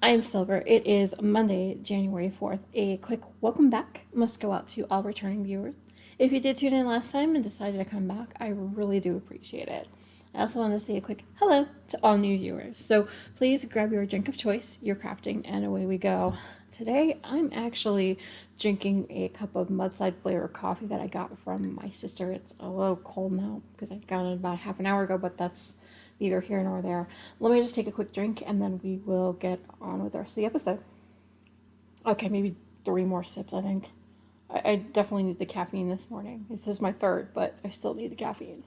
I am Silver. It is Monday, January 4th. A quick welcome back must go out to all returning viewers. If you did tune in last time and decided to come back, I really do appreciate it. I also want to say a quick hello to all new viewers. So please grab your drink of choice, your crafting, and away we go. Today, I'm actually drinking a cup of Mudslide flavor coffee that I got from my sister. It's a little cold now because I got it about half an hour ago, but that's neither here nor there. Let me just take a quick drink and then we will get on with the rest of the episode. Okay, maybe 3 more sips, I think. I definitely need the caffeine this morning. This is my third, but I still need the caffeine.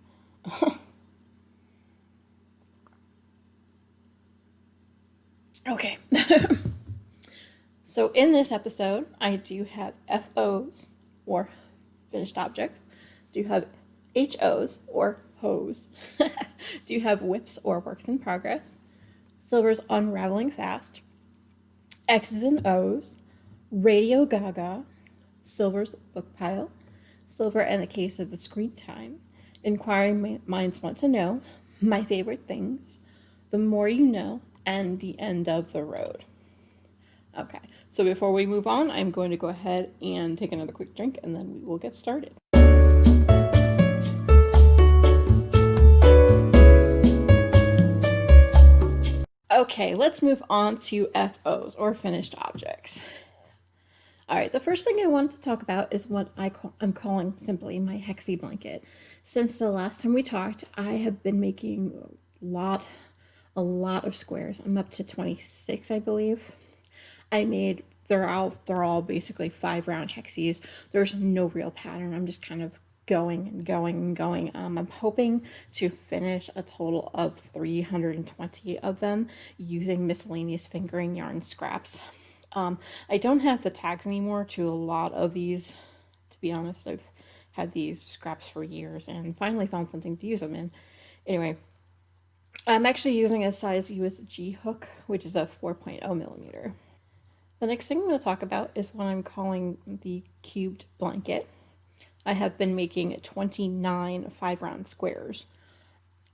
Okay. So in this episode, I do have FOs, or finished objects. Do have HOs, or hose. Do have whips, or works in progress. Silver's Unraveling Fast. X's and O's. Radio GaGa. Silver's book pile. Silver and the case of the screen time. Inquiring minds want to know. My favorite things. The more you know. And the end of the road. Okay, so before we move on, I'm going to go ahead and take another quick drink and then we will get started. Okay, let's move on to FOs, or finished objects. All right, the first thing I wanted to talk about is what I'm calling simply my hexie blanket. Since the last time we talked, I have been making a lot of squares. I'm up to 26, I believe. They're all basically 5 round hexies. There's no real pattern. I'm just kind of going and going and going. I'm hoping to finish a total of 320 of them using miscellaneous fingering yarn scraps. I don't have the tags anymore to a lot of these. To be honest, I've had these scraps for years and finally found something to use them in. Anyway, I'm actually using a size USG hook, which is a 4.0 millimeter. The next thing I'm going to talk about is what I'm calling the cubed blanket. I have been making 29 5-round squares.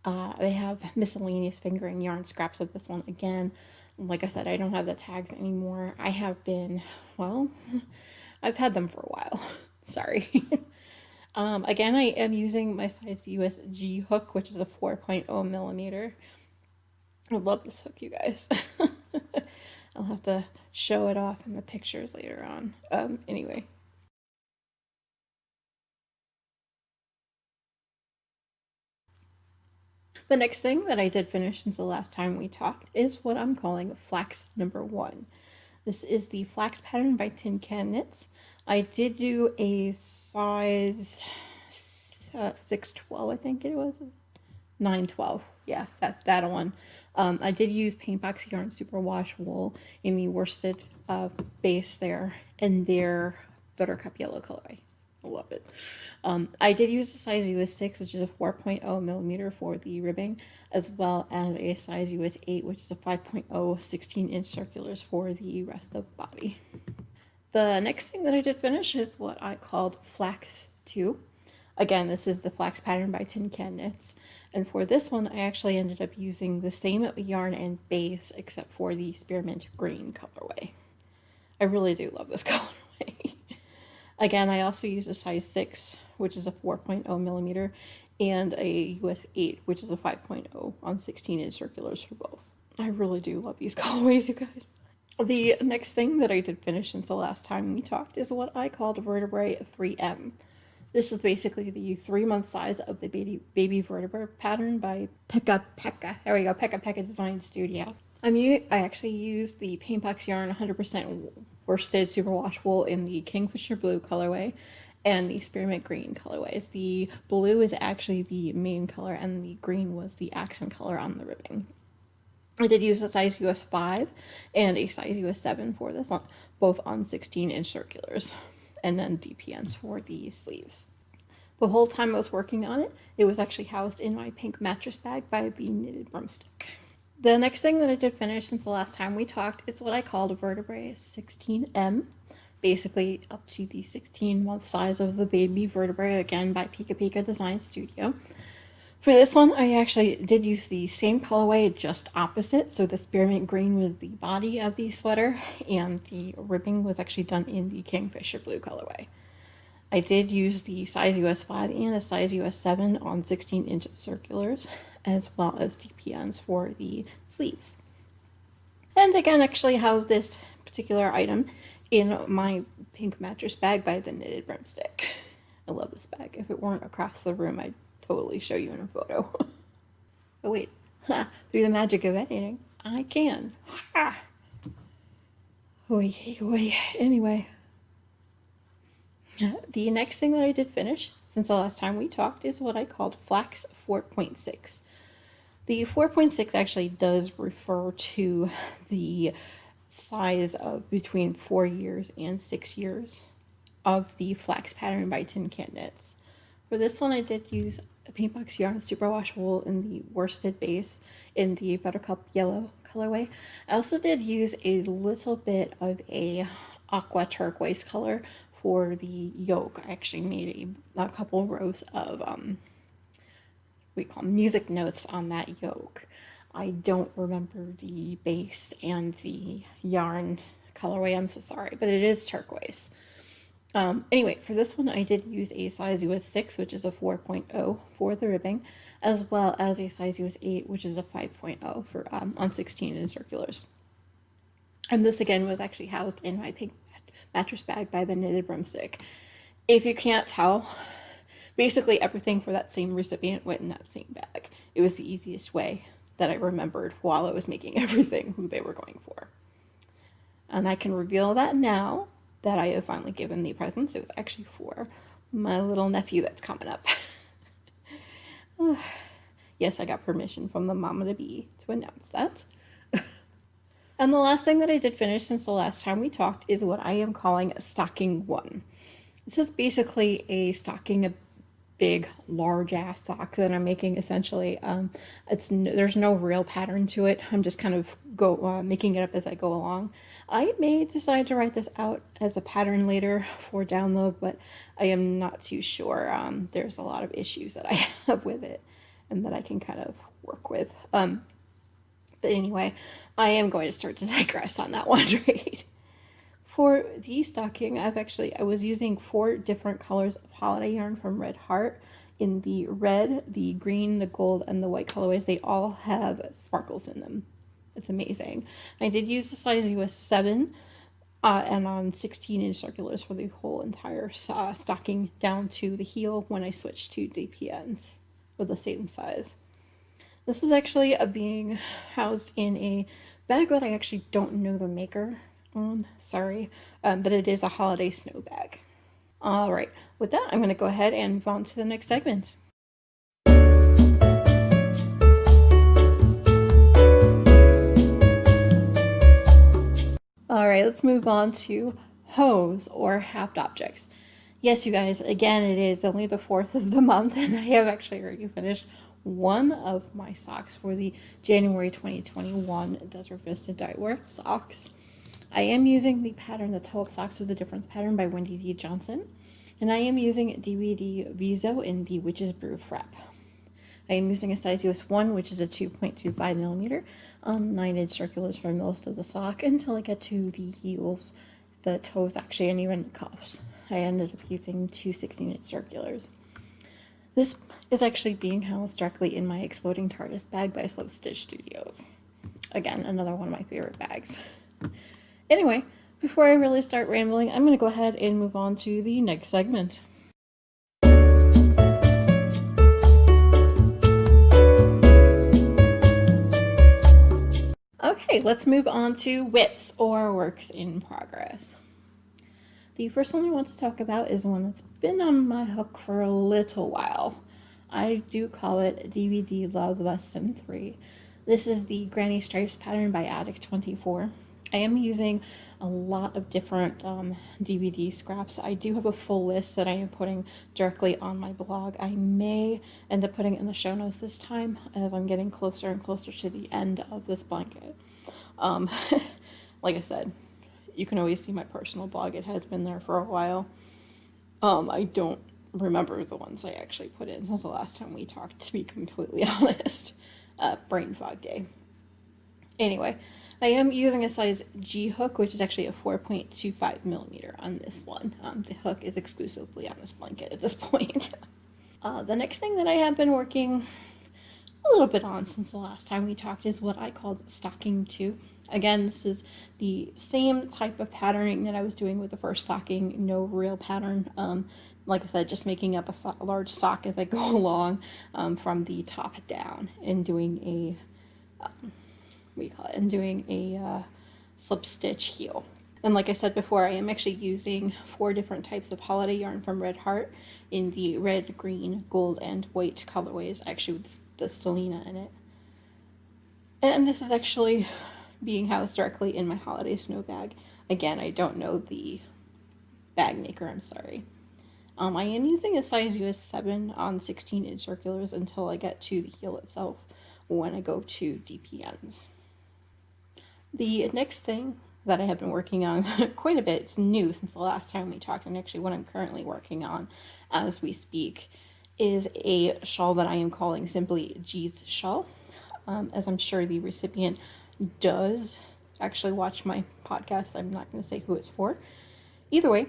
I have miscellaneous fingering yarn scraps of this one again. Like I said, I don't have the tags anymore. I've had them for a while. Sorry. Again, I am using my size USG hook, which is a 4.0 millimeter. I love this hook, you guys. I'll have to show it off in the pictures later on. Anyway. The next thing that I did finish since the last time we talked is what I'm calling flax number 1. This is the flax pattern by Tin Can Knits. I did do a size 612, I think it was. 912. Yeah, that's that one. I did use Paintbox Yarn Superwash Wool in the worsted base there and their Buttercup Yellow colorway. I love it. I did use the size US 6, which is a 4.0 millimeter for the ribbing, as well as a size US 8, which is a 5.0 16-inch circulars for the rest of the body. The next thing that I did finish is what I called Flax 2. Again, this is the flax pattern by Tin Can Knits. And for this one, I actually ended up using the same yarn and base, except for the spearmint green colorway. I really do love this colorway. Again, I also used a size 6, which is a 4.0 millimeter, and a US 8, which is a 5.0 on 16-inch circulars for both. I really do love these colorways, you guys. The next thing that I did finish since the last time we talked is what I called Vertebrae 3M. This is basically the 3-month size of the baby vertebra pattern by Pekka. There we go, Pekka Design Studio. I actually used the Paintbox Yarn 100% worsted superwash wool in the Kingfisher Blue colorway and the Spearmint Green colorways. The blue is actually the main color and the green was the accent color on the ribbing. I did use a size US 5 and a size US 7 for this, both on 16-inch circulars, and then DPNs for the sleeves. The whole time I was working on it, it was actually housed in my pink mattress bag by the Knitted Broomstick. The next thing that I did finish since the last time we talked is what I called a Vertebrae 16M, basically up to the 16-month size of the baby vertebrae, again by Pika Design Studio. For this one, I actually did use the same colorway, just opposite. So the spearmint green was the body of the sweater, and the ribbing was actually done in the Kingfisher blue colorway. I did use the size US 5 and a size US 7 on 16-inch circulars, as well as DPNs for the sleeves. And I can actually house this particular item in my pink mattress bag by the Knitted Broomstick. I love this bag. If it weren't across the room, I'd totally show you in a photo. Oh wait, through the magic of editing, I can. Ha! Oy, oy. Anyway, the next thing that I did finish since the last time we talked is what I called Flax 4.6. The 4.6 actually does refer to the size of between 4 years and 6 years of the flax pattern by Tin Can Knits. For this one, I did use a Paintbox Yarn Superwash Wool in the worsted base in the Buttercup Yellow colorway. I also did use a little bit of a aqua turquoise color for the yoke. I actually made a couple rows of we call music notes on that yoke. I don't remember the base and the yarn colorway. I'm so sorry, but it is turquoise. Anyway, for this one, I did use a size US 6, which is a 4.0 for the ribbing, as well as a size US 8, which is a 5.0 for on 16 in circulars. And this again was actually housed in my pink mattress bag by the Knitted Broomstick. If you can't tell, basically everything for that same recipient went in that same bag. It was the easiest way that I remembered while I was making everything who they were going for. And I can reveal that now that I have finally given the presents. It was actually for my little nephew that's coming up. Yes, I got permission from the mama to be to announce that. And the last thing that I did finish since the last time we talked is what I am calling a stocking 1. This is basically a stocking, a big, large ass sock that I'm making essentially. There's no real pattern to it. I'm just kind of making it up as I go along. I may decide to write this out as a pattern later for download, but I am not too sure. There's a lot of issues that I have with it and that I can kind of work with. But anyway, I am going to start to digress on that one, right? For the stocking, I was using 4 different colors of holiday yarn from Red Heart in the red, the green, the gold, and the white colorways. They all have sparkles in them. It's amazing. I did use the size US 7 and on 16-inch circulars for the whole entire stocking down to the heel when I switched to DPNs with the same size. This is actually being housed in a bag that I actually don't know the maker on, sorry, but it is a holiday snow bag. All right, with that, I'm going to go ahead and move on to the next segment. All right, let's move on to hose or haft objects. Yes, you guys, again, it is only the 4th of the month, and I have actually already finished one of my socks for the January 2021 Desert Vista Dyewear socks. I am using the pattern, the Toe Up Socks with the Difference pattern by Wendy D. Johnson, and I am using DVD Viso in the Witch's Brew Frap. I am using a size US 1, which is a 2.25 millimeter, 9-inch circulars for most of the sock until I get to the heels, the toes actually, and even the cuffs. I ended up using 2 16-inch circulars. This is actually being housed directly in my Exploding TARDIS bag by Slow Stitch Studios. Again, another one of my favorite bags. Anyway, before I really start rambling, I'm going to go ahead and move on to the next segment. Okay, let's move on to WIPs, or Works in Progress. The first one I want to talk about is one that's been on my hook for a little while. I do call it DVD Love Lesson 3. This is the Granny Stripes pattern by Addict24. I am using a lot of different DVD scraps. I do have a full list that I am putting directly on my blog. I may end up putting it in the show notes this time as I'm getting closer and closer to the end of this blanket. Like I said, you can always see my personal blog. It has been there for a while. I don't remember the ones I actually put in since the last time we talked, to be completely honest. Brain fog day. Anyway, I am using a size G hook, which is actually a 4.25 millimeter on this one. The hook is exclusively on this blanket at this point. The next thing that I have been working a little bit on since the last time we talked is what I called stocking 2. Again, this is the same type of patterning that I was doing with the first stocking, no real pattern. Like I said, just making up a large sock as I go along from the top down and doing a slip stitch heel. And like I said before, I am actually using 4 different types of holiday yarn from Red Heart in the red, green, gold, and white colorways, actually with the Stellina in it. And this is actually being housed directly in my holiday snow bag. Again, I don't know the bag maker, I'm sorry. I am using a size US 7 on 16-inch circulars until I get to the heel itself when I go to DPNs. The next thing that I have been working on quite a bit, it's new since the last time we talked, and actually what I'm currently working on as we speak, is a shawl that I am calling simply G's shawl. As I'm sure the recipient does actually watch my podcast, I'm not going to say who it's for. Either way,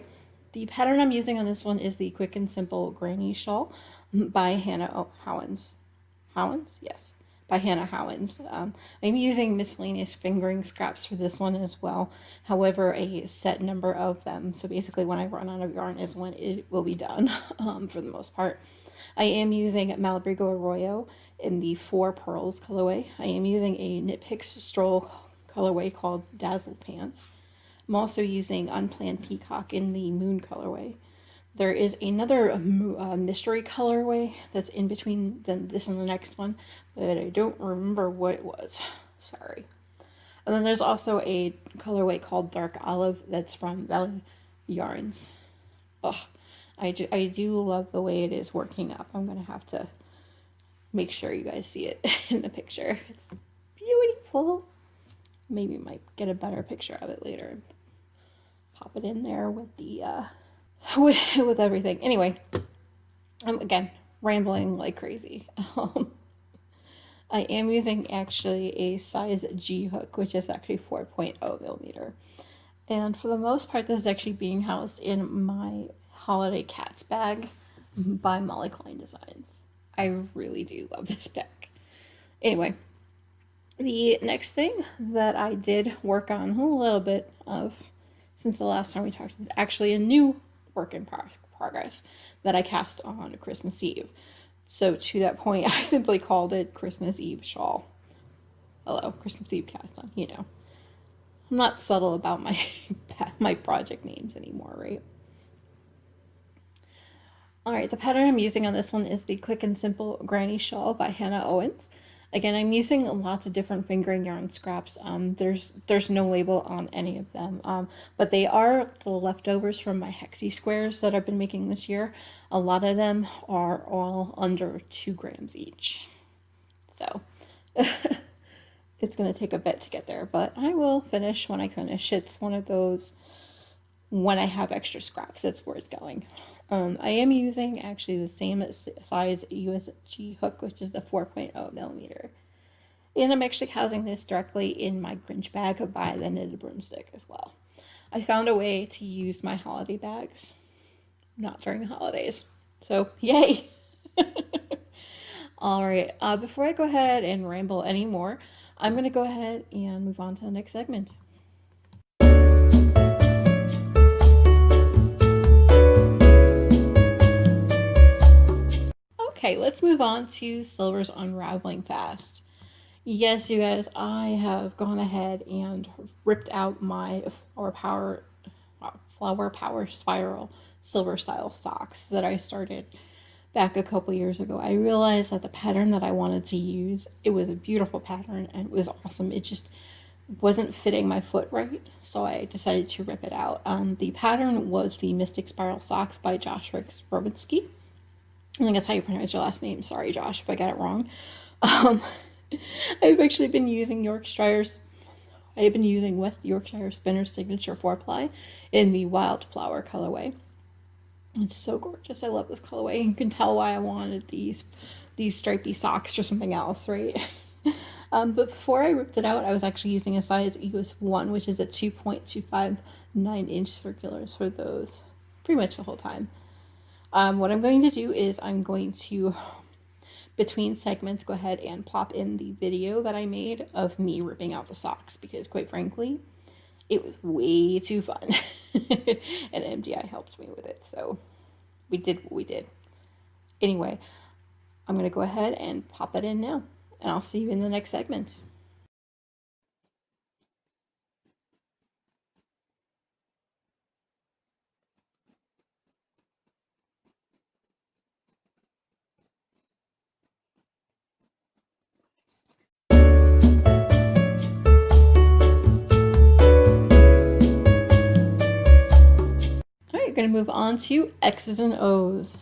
the pattern I'm using on this one is the Quick and Simple Granny Shawl by Hannah Howans. Howans? Yes. By Hannah Howans. I'm using miscellaneous fingering scraps for this one as well. However, a set number of them. So basically when I run out of yarn is when it will be done for the most part. I am using Malabrigo Arroyo in the 4 Pearls colorway. I am using a Knit Picks Stroll colorway called Dazzle Pants. I'm also using Unplanned Peacock in the Moon colorway. There is another mystery colorway that's in between this and the next one, but I don't remember what it was. Sorry. And then there's also a colorway called Dark Olive that's from Valley Yarns. Ugh, I do love the way it is working up. I'm going to have to make sure you guys see it in the picture. It's beautiful. Maybe might get a better picture of it later. Pop it in there with the with everything. Anyway, again, rambling like crazy. I am using actually a size G hook, which is actually 4.0 millimeter. And for the most part, this is actually being housed in my Holiday Cats bag by Molly Klein Designs. I really do love this bag. Anyway, the next thing that I did work on a little bit of since the last time we talked is actually a new work in progress that I cast on Christmas Eve. So to that point, I simply called it Christmas Eve shawl. Hello, Christmas Eve cast on, you know. I'm not subtle about my project names anymore, right? Alright, the pattern I'm using on this one is the Quick and Simple Granny Shawl by Hannah Owens. Again, I'm using lots of different fingering yarn scraps. There's no label on any of them, but they are the leftovers from my Hexie squares that I've been making this year. A lot of them are all under 2 grams each. So it's going to take a bit to get there, but I will finish when I finish. It's one of those, when I have extra scraps, that's where it's going. I am using actually the same size USG hook, which is the 4.0 millimeter. And I'm actually housing this directly in my Grinch bag by the Knitted Broomstick as well. I found a way to use my holiday bags, not during the holidays. So, yay! Alright, before I go ahead and ramble anymore, I'm going to go ahead and move on to the next segment. Okay, let's move on to Silver's Unraveling Fast. Yes, you guys, I have gone ahead and ripped out my Flower Power Spiral Silver style socks that I started back a couple years ago. I realized that the pattern that I wanted to use, it was a beautiful pattern and it was awesome. It just wasn't fitting my foot right, so I decided to rip it out. The pattern was the Mystic Spiral Socks by Josh Robinsky. I think that's how you pronounce your last name. Sorry, Josh, if I got it wrong. I've actually been using West Yorkshire Spinner's Signature 4-ply in the Wildflower colorway. It's so gorgeous. I love this colorway. You can tell why I wanted these stripy socks or something else, right? But before I ripped it out, I was actually using a size US1, which is a 2.259-inch circulars for those pretty much the whole time. What I'm going to do is I'm going to, between segments, go ahead and pop in the video that I made of me ripping out the socks because, quite frankly, it was way too fun. And MDI helped me with it, so we did what we did. Anyway, I'm going to go ahead and pop that in now, and I'll see you in the next segment. All right, going to move on to X's and O's.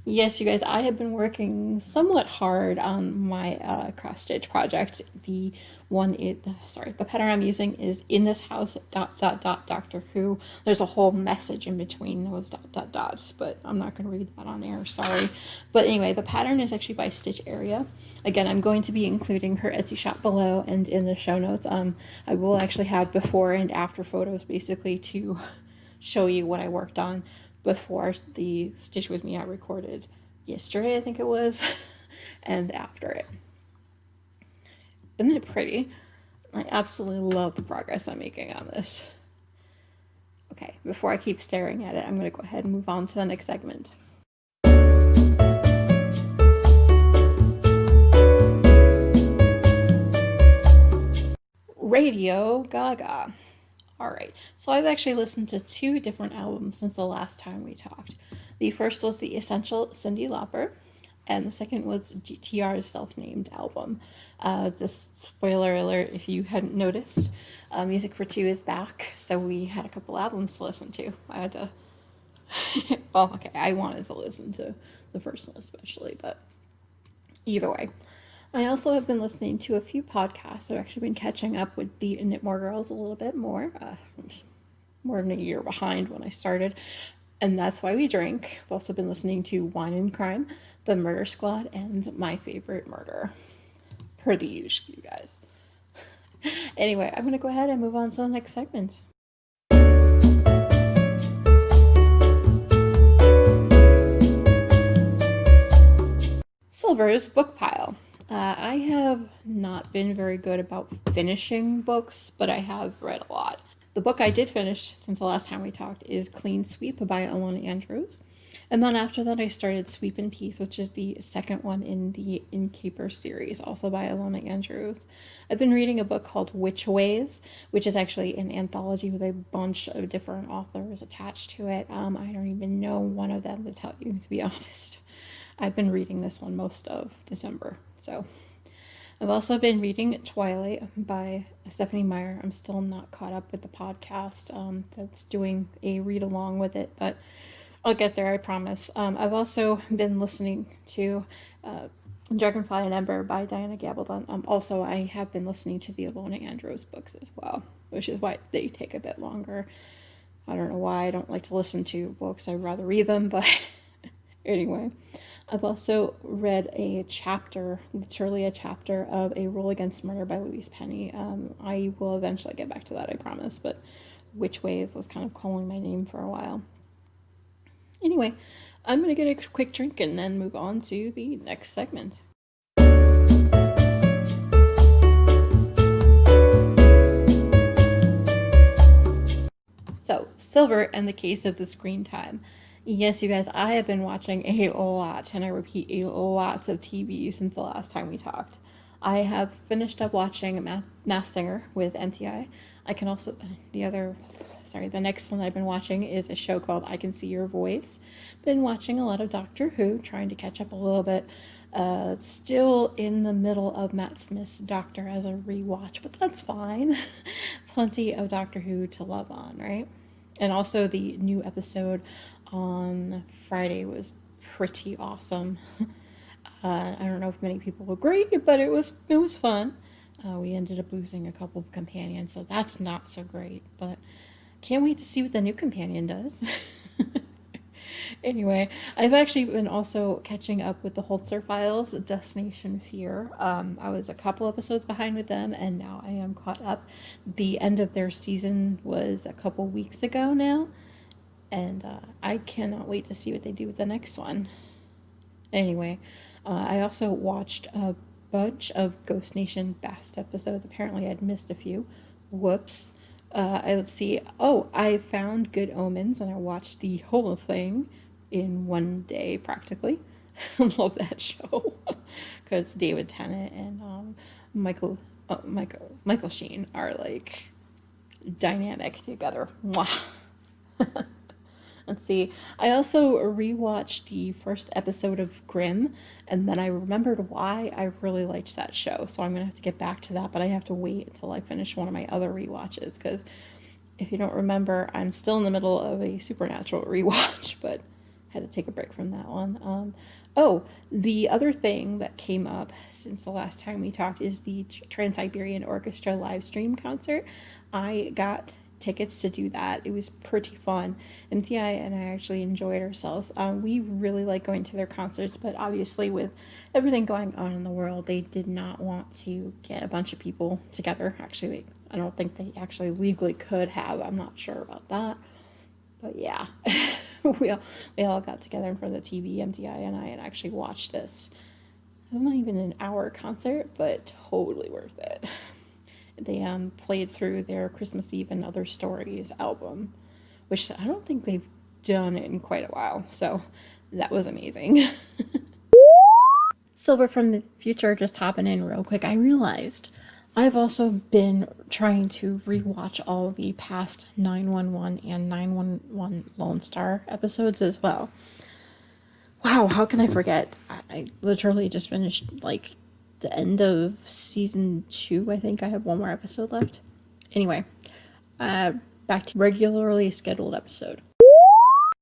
Yes, you guys, I have been working somewhat hard on my cross stitch project. The pattern I'm using is in this house Doctor Who. There's a whole message in between those dots, but I'm not going to read that on air, sorry. But anyway, the pattern is actually by Stitch Area. Again, I'm going to be including her Etsy shop below and in the show notes. I will actually have before and after photos basically to show you what I worked on before the Stitch With Me I recorded yesterday, I think it was, and after it. Isn't it pretty? I absolutely love the progress I'm making on this. Okay, before I keep staring at it, I'm going to go ahead and move on to the next segment. Radio GaGa. Alright, so I've actually listened to 2 different albums since the last time we talked. The first was the Essential Cyndi Lauper, and the second was GTR's self-named album. Just spoiler alert if you hadn't noticed, Music for Two is back, so we had a couple albums to listen to. I had to, well, okay, I wanted to listen to the first one especially, but either way. I also have been listening to a few podcasts. I've actually been catching up with the Knitmore Girls a little bit more. More than a year behind when I started, and that's why we drink. I've also been listening to Wine and Crime, The Murder Squad, and My Favorite Murder. Per the usual, you guys. Anyway, I'm going to go ahead and move on to the next segment. Silver's book pile. I have not been very good about finishing books, but I have read a lot. The book I did finish since the last time we talked is Clean Sweep by Ilona Andrews. And then after that, I started Sweep in Peace, which is the second one in the Innkeeper series, also by Ilona Andrews. I've been reading a book called Which Ways, which is actually an anthology with a bunch of different authors attached to it. I don't even know one of them to tell you, to be honest. I've been reading this one most of December, so. I've also been reading Twilight by Stephanie Meyer. I'm still not caught up with the podcast that's doing a read along with it, but I'll get there, I promise. I've also been listening to Dragonfly and Ember by Diana Gabaldon. Also, I have been listening to the Ilona Andrews books as well, which is why they take a bit longer. I don't know why I don't like to listen to books. I'd rather read them, but anyway. I've also read a chapter, literally a chapter, of A Rule Against Murder by Louise Penny. I will eventually get back to that, I promise, but Which Ways was kind of calling my name for a while. Anyway, I'm going to get a quick drink and then move on to the next segment. So, Silver and the Case of the Screen Time. Yes, you guys, I have been watching a lot, and I repeat, a lot of TV since the last time we talked. I have finished up watching Masked Singer with NTI. I can also, the next one I've been watching is a show called I Can See Your Voice. Been watching a lot of Doctor Who, trying to catch up a little bit. Still in the middle of Matt Smith's Doctor as a rewatch, but that's fine. Plenty of Doctor Who to love on, right? And also the new episode on Friday was pretty awesome. I don't know if many people agree, but it was fun. We ended up losing a couple of companions, so that's not so great, but can't wait to see what the new companion does. Anyway, I've actually been also catching up with the Holzer Files, Destination Fear. I was a couple episodes behind with them, and now I am caught up. The end of their season was a couple weeks ago now, and I cannot wait to see what they do with the next one. Anyway, I also watched a bunch of Ghost Nation Bast episodes. Apparently, I'd missed a few. Whoops. Let's see. Oh, I found Good Omens, and I watched the whole thing in one day practically. Love that show because David Tennant and Michael Sheen are like dynamic together. Mwah. Let's see. I also rewatched the first episode of Grimm, and then I remembered why I really liked that show. So I'm gonna have to get back to that, but I have to wait until I finish one of my other rewatches because if you don't remember, I'm still in the middle of a Supernatural rewatch, but had to take a break from that one. Oh, the other thing that came up since the last time we talked is the Trans-Siberian Orchestra live stream concert. I got tickets to do that. It was pretty fun. MTI and I actually enjoyed ourselves. We really like going to their concerts, but obviously with everything going on in the world, they did not want to get a bunch of people together. Actually, I don't think they actually legally could have. I'm not sure about that. But yeah, we all got together in front of the TV, MTI and I, and actually watched this. It was not even an hour concert, but totally worth it. They played through their Christmas Eve and Other Stories album, which I don't think they've done it in quite a while. So that was amazing. Silver from the future, just hopping in real quick. I realized I've also been trying to rewatch all the past 911 and 911 Lone Star episodes as well. Wow, how can I forget? I literally just finished like the end of season 2. I think I have one more episode left. Anyway, back to regularly scheduled episode.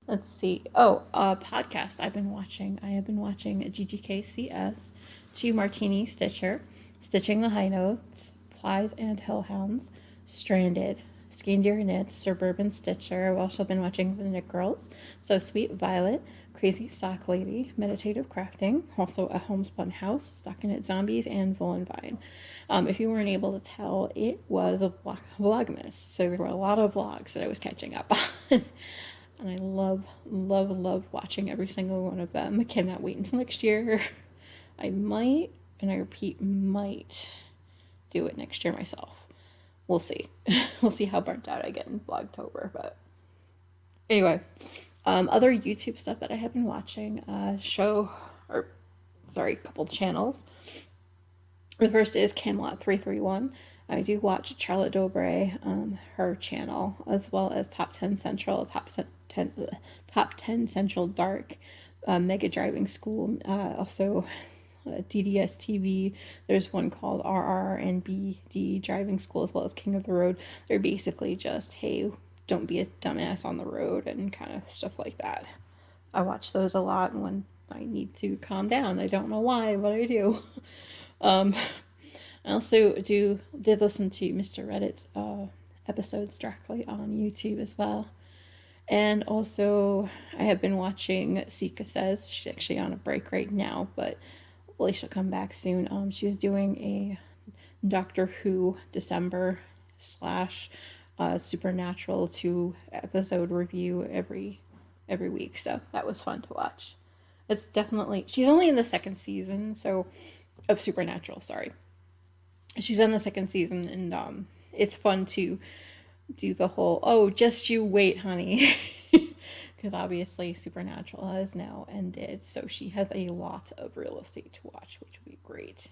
Let's see. Oh, podcast I've been watching. I have been watching GGKCS, 2 Martini Stitcher, Stitching the High Notes, Plies and Hellhounds, Stranded, Scandier Knits, Suburban Stitcher. I've also been watching The Knit Girls, So Sweet Violet, Crazy Sock Lady, Meditative Crafting, also A Homespun House, Stockinette Zombies, and Vine. If you weren't able to tell, it was a vlogmas, so there were a lot of vlogs that I was catching up on. And I love watching every single one of them. I cannot wait until next year. I might, and I repeat, might do it next year myself. We'll see. We'll see how burnt out I get in Vlogtober. But anyway, other YouTube stuff that I have been watching, couple channels. The first is Camelot 331. I do watch Charlotte Dobre, her channel, as well as Top 10 Central, Top 10 Central Dark, Mega Driving School, also DDS TV. There's one called RR and BD Driving School, as well as King of the Road. They're basically just, hey, don't be a dumbass on the road and kind of stuff like that. I watch those a lot when I need to calm down. I don't know why, but I do. I also did listen to Mr. Reddit's episodes directly on YouTube as well. And also, I have been watching Sika Says. She's actually on a break right now, but hopefully she'll come back soon. She's doing a Doctor Who December / Supernatural 2 episode review every week, so that was fun to watch. It's definitely, she's only in the second season, so of Supernatural, sorry. She's on the second season, and it's fun to do the whole, oh, just you wait, honey. Because obviously Supernatural has now ended, so she has a lot of real estate to watch, which would be great.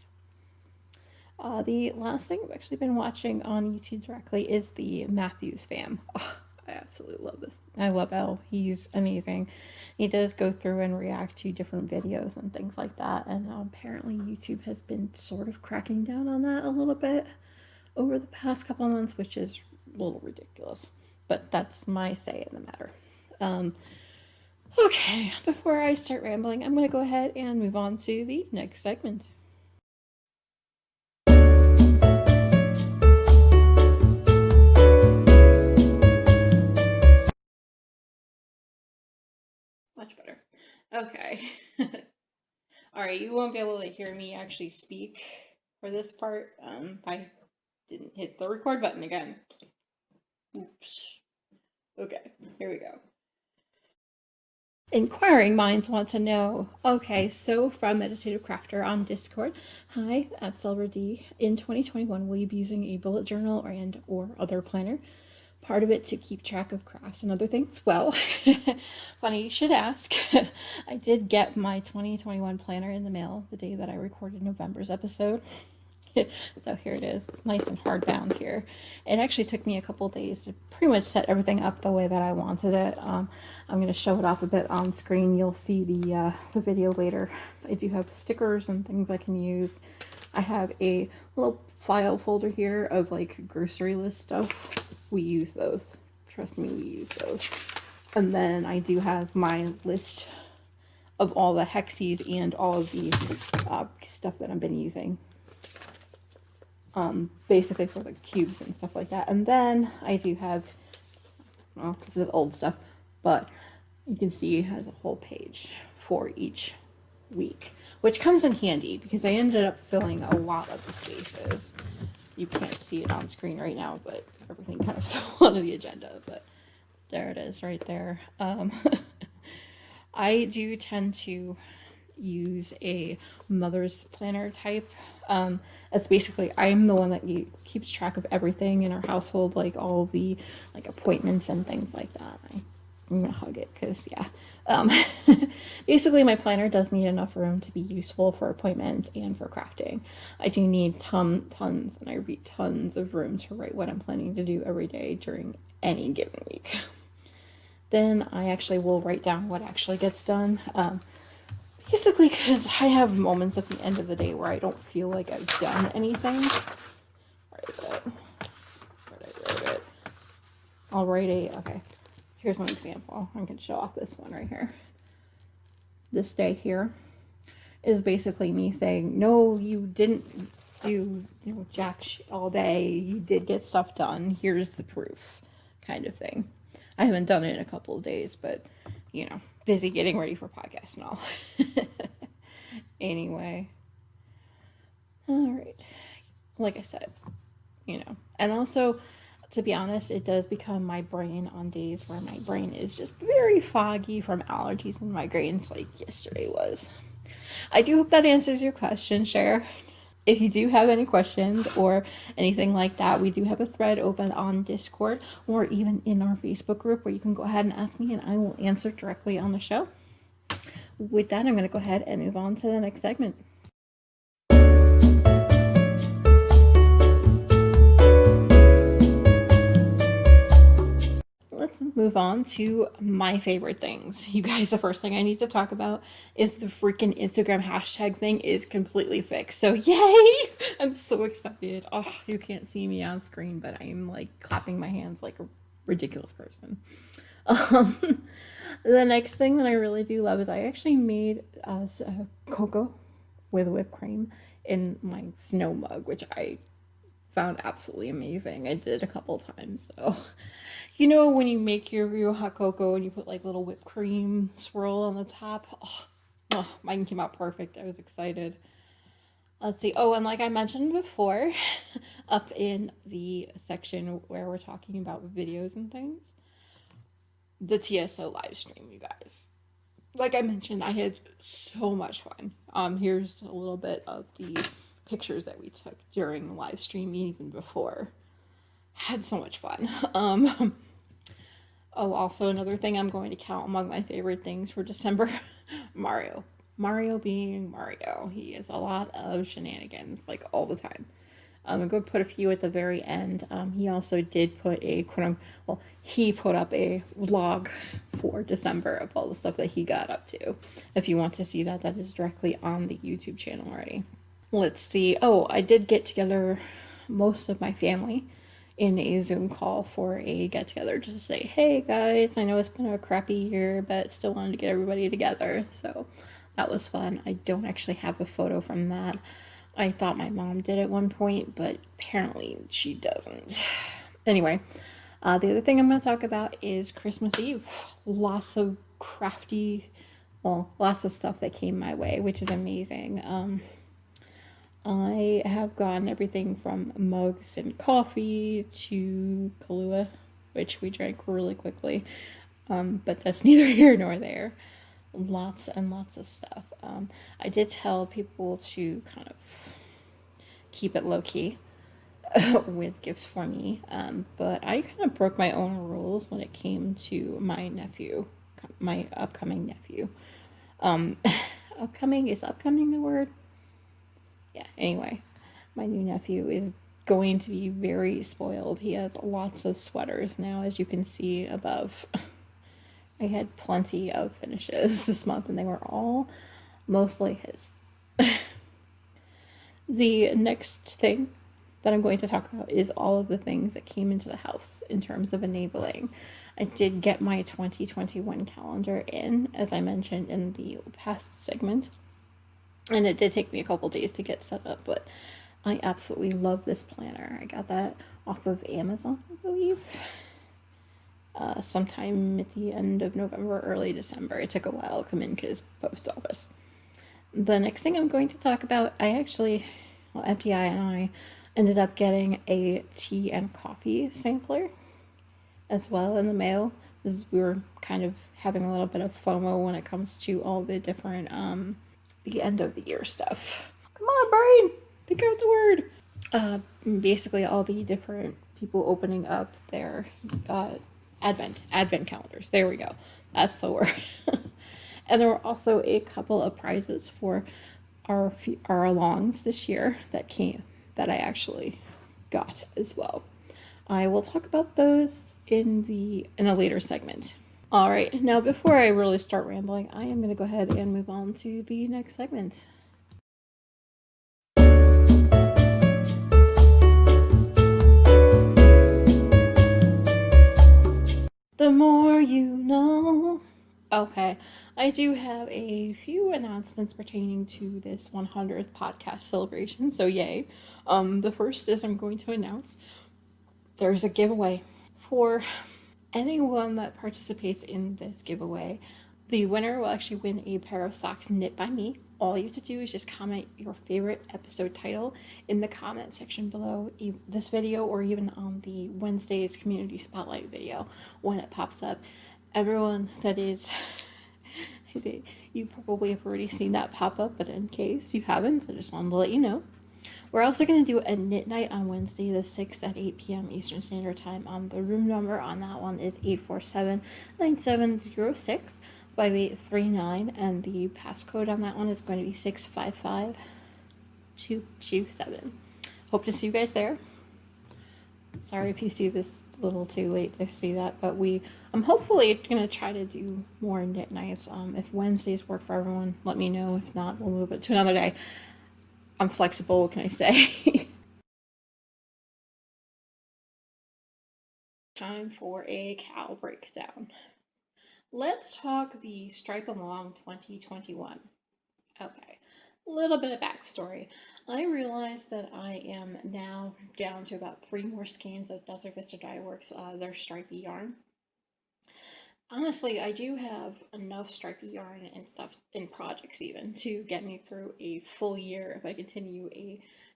The last thing I've actually been watching on YouTube directly is the Matthews fam. Oh, I absolutely love this. I love Elle. He's amazing. He does go through and react to different videos and things like that, and apparently YouTube has been sort of cracking down on that a little bit over the past couple months, which is a little ridiculous, but that's my say in the matter. Okay, before I start rambling, I'm going to go ahead and move on to the next segment. Much better. Alright, you won't be able to hear me actually speak for this part. I didn't hit the record button again. Oops. Okay, here we go. Inquiring minds want to know. Okay, so from Meditative Crafter on Discord. Hi, at Silver D. In 2021, will you be using a bullet journal or other planner? Part of it to keep track of crafts and other things? Well, funny you should ask. I did get my 2021 planner in the mail the day that I recorded November's episode. So here it is. It's nice and hardbound here. It actually took me a couple days to pretty much set everything up the way that I wanted it. I'm going to show it off a bit on screen. You'll see the video later. I do have stickers and things I can use. I have a little file folder here of like grocery list stuff. We use those. Trust me, we use those. And then I do have my list of all the hexes and all of the stuff that I've been using. Basically for the cubes and stuff like that. And then I do have, well, this is old stuff, but you can see it has a whole page for each week, which comes in handy because I ended up filling a lot of the spaces. You can't see it on screen right now, but everything kind of fell out of the agenda, but there it is right there. I do tend to use a mother's planner type. It's basically, I'm the one that keeps track of everything in our household, like all the like appointments and things like that. I'm gonna hug it because basically my planner does need enough room to be useful for appointments and for crafting. I do need tons, and I read tons of room to write what I'm planning to do every day during any given week. Then I actually will write down what actually gets done. Basically, because I have moments at the end of the day where I don't feel like I've done anything. Where is it? Where did I write it? I'll write okay. Here's an example. I can show off this one right here. This day here is basically me saying, no, you didn't do, jack shit all day. You did get stuff done. Here's the proof, kind of thing. I haven't done it in a couple of days, but, busy getting ready for podcasts and all. Anyway. All right. Like I said, and also, to be honest, it does become my brain on days where my brain is just very foggy from allergies and migraines like yesterday was. I do hope that answers your question, Cher. If you do have any questions or anything like that, we do have a thread open on Discord or even in our Facebook group where you can go ahead and ask me and I will answer directly on the show. With that, I'm going to go ahead and move on to the next segment. Let's move on to my favorite things. You guys, the first thing I need to talk about is the freaking Instagram hashtag thing is completely fixed. So yay! I'm so excited. Oh, you can't see me on screen, but I'm like clapping my hands like a ridiculous person. The next thing that I really do love is I actually made cocoa with whipped cream in my snow mug, which I found absolutely amazing. I did a couple times. So, when you make your real hot cocoa and you put like little whipped cream swirl on the top, mine came out perfect. I was excited. Let's see. Oh, and like I mentioned before, up in the section where we're talking about videos and things, the TSO live stream, you guys. Like I mentioned, I had so much fun. Here's a little bit of the pictures that we took during the live stream, even before. Had so much fun. Also another thing I'm going to count among my favorite things for December, Mario. Mario being Mario. He is a lot of shenanigans, like all the time. I'm going to put a few at the very end. He also did put he put up a vlog for December of all the stuff that he got up to. If you want to see that, that is directly on the YouTube channel already. Let's see. Oh, I did get together most of my family in a Zoom call for a get together just to say, hey guys, I know it's been a crappy year, but still wanted to get everybody together. So that was fun. I don't actually have a photo from that. I thought my mom did at one point, but apparently she doesn't. Anyway, the other thing I'm going to talk about is Christmas Eve. Lots of crafty, well, lots of stuff that came my way, which is amazing. I have gotten everything from mugs and coffee to Kahlua, which we drank really quickly, but that's neither here nor there. Lots and lots of stuff. I did tell people to kind of keep it low key with gifts for me, but I kind of broke my own rules when it came to my nephew, my upcoming nephew. Um, upcoming is upcoming the word? Yeah, anyway, my new nephew is going to be very spoiled. He has lots of sweaters now, as you can see above. I had plenty of finishes this month, and they were all mostly his. The next thing that I'm going to talk about is all of the things that came into the house in terms of enabling. I did get my 2021 calendar in, as I mentioned in the past segment, and it did take me a couple days to get set up, but I absolutely love this planner. I got that off of Amazon, I believe, sometime at the end of November, early December. It took a while to come in because post office. The next thing I'm going to talk about, MTI and I ended up getting a tea and coffee sampler as well in the mail. Because we were kind of having a little bit of FOMO when it comes to all the different, the end of the year stuff. Come on, brain! Pick out the word! Basically all the different people opening up their advent calendars. There we go. That's the word. And there were also a couple of prizes for our alongs this year that I actually got as well. I will talk about those in a later segment. All right, now before I really start rambling, I am going to go ahead and move on to the next segment. The more you know. Okay, I do have a few announcements pertaining to this 100th podcast celebration, so yay. The first is I'm going to announce there's a giveaway for anyone that participates in this giveaway. The winner will actually win a pair of socks knit by me. All you have to do is just comment your favorite episode title in the comment section below this video, or even on the Wednesday's community spotlight video when it pops up. Everyone that is, you probably have already seen that pop up, but in case you haven't, I just wanted to let you know. We're also going to do a knit night on Wednesday the 6th at 8 p.m. Eastern Standard Time. The room number on that one is 847-9706-5839, and the passcode on that one is going to be 655227. Hope to see you guys there. Sorry if you see this a little too late to see that, but I'm hopefully going to try to do more knit nights. If Wednesdays work for everyone, let me know. If not, we'll move it to another day. I'm flexible, what can I say? Time for a Cal breakdown. Let's talk the Stripe Along 2021. Okay, a little bit of backstory. I realized that I am now down to about 3 more skeins of Desert Vista Dye Works, their stripey yarn. Honestly, I do have enough stripey yarn and stuff in projects even to get me through a full year if I continue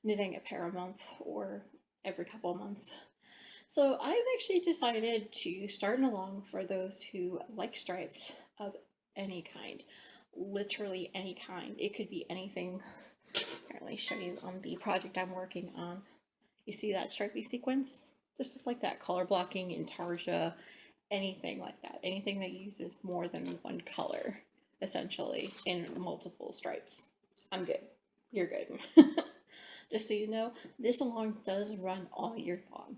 knitting a pair a month or every couple of months. So I've actually decided to start an along for those who like stripes of any kind. Literally any kind. It could be anything. Apparently show you on the project I'm working on. You see that stripey sequence? Just stuff like that. Color blocking, intarsia, anything like that. Anything that uses more than one color, essentially, in multiple stripes. I'm good. You're good. Just so you know, this along does run all year long.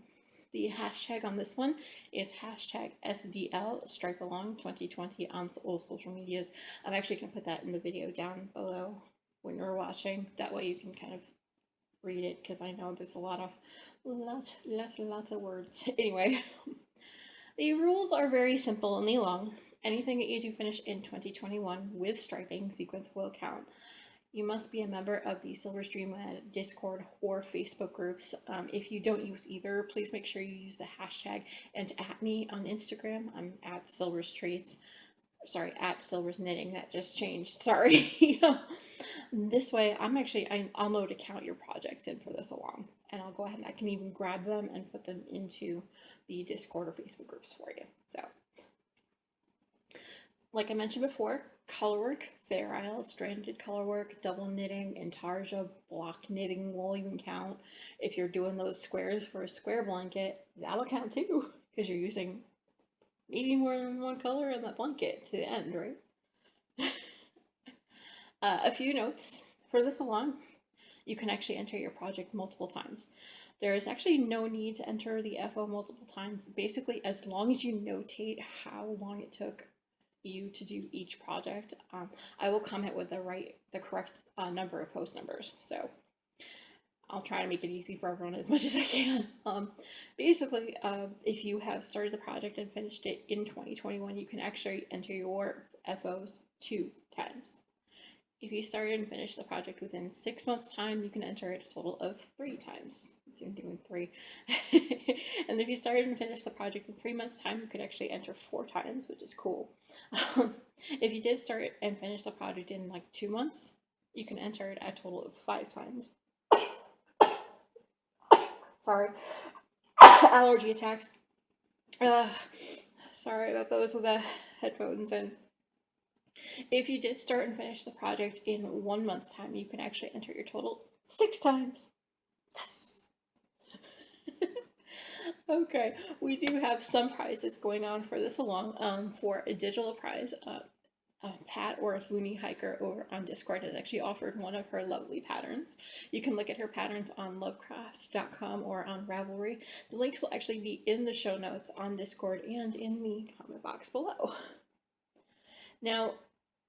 The hashtag on this one is hashtag SDL Stripe Along 2020 on all social medias. I'm actually going to put that in the video down below when you're watching. That way you can kind of read it, because I know there's lots of words. Anyway, the rules are very simple in the along. Anything that you do finish in 2021 with striping sequence will count. You must be a member of the Silver Streamland Discord or Facebook groups. If you don't use either, please make sure you use the hashtag and at me on Instagram. I'm at Silverstreets. sorry, at Silver's Knitting. That just changed. Sorry. This way, I'll know to count your projects in for this along, and I'll go ahead and I can even grab them and put them into the Discord or Facebook groups for you. So, like I mentioned before, colorwork, Fair Isle, stranded colorwork, double knitting, intarsia, block knitting will even count. If you're doing those squares for a square blanket, that'll count too, because you're using maybe more than one color in that blanket to the end, right? A few notes for this along. You can actually enter your project multiple times. There is actually no need to enter the FO multiple times. Basically, as long as you notate how long it took you to do each project, I will comment with the correct number of post numbers. So I'll try to make it easy for everyone as much as I can. Basically, if you have started the project and finished it in 2021, you can actually enter your FOs 2 times. If you started and finished the project within 6 months' time, you can enter it a total of 3 times. I'm doing 3. And if you started and finished the project in 3 months' time, you could actually enter 4 times, which is cool. If you did start and finish the project in like 2 months, you can enter it a total of 5 times. Sorry. Allergy attacks. Sorry about those with the headphones in. If you did start and finish the project in 1 month's time, you can actually enter your total 6 times. Yes. Okay, we do have some prizes going on for this along. For a digital prize, Pat, or Looney Hiker over on Discord, has actually offered one of her lovely patterns. You can look at her patterns on lovecraft.com or on Ravelry. The links will actually be in the show notes on Discord and in the comment box below. Now,